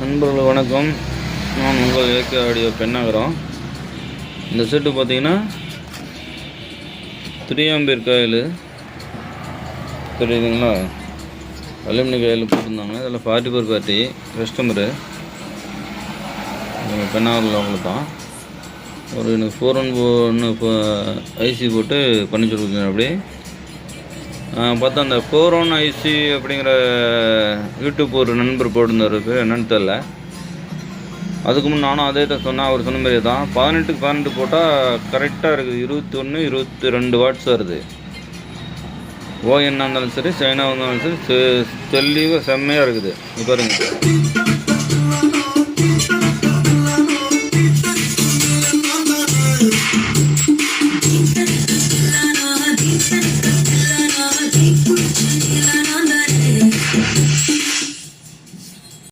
நண்பர்கள் வணக்கம். நான் உங்கள் ஏகே ஆடியோ பெண்ணாகரம். இந்த செட்டு பார்த்தீங்கன்னா 3 ஆம்பியர் காயில் தெரியுதுங்களா? அலுமினி காயில் போட்டிருந்தாங்க. இதில் 44 பேட்டரி. கஸ்டமரு பெண்ணாகரில் அவங்களுக்கு தான் ஒரு 4-1 ஐசி போட்டு பண்ணி கொடுக்குங்க. அப்படி பார்த்தா அந்த 4-1 ஐசி அப்படிங்கிற யூடியூப் ஒரு நண்பர் போட்டிருந்தார். என்னன்னு தெரில. அதுக்கு முன் நானும் அதே தான் சொன்னேன். அவர் சொன்ன மாதிரியே தான் 18க்கு 18 போட்டால் கரெக்டாக இருக்குது. 21 22 வாட்ஸ் வருது. ஓஎன்னாக இருந்தாலும் சரி, சைனாக இருந்தாலும் சரி, தெளிவாக செம்மையாக இருக்குது. பாருங்க.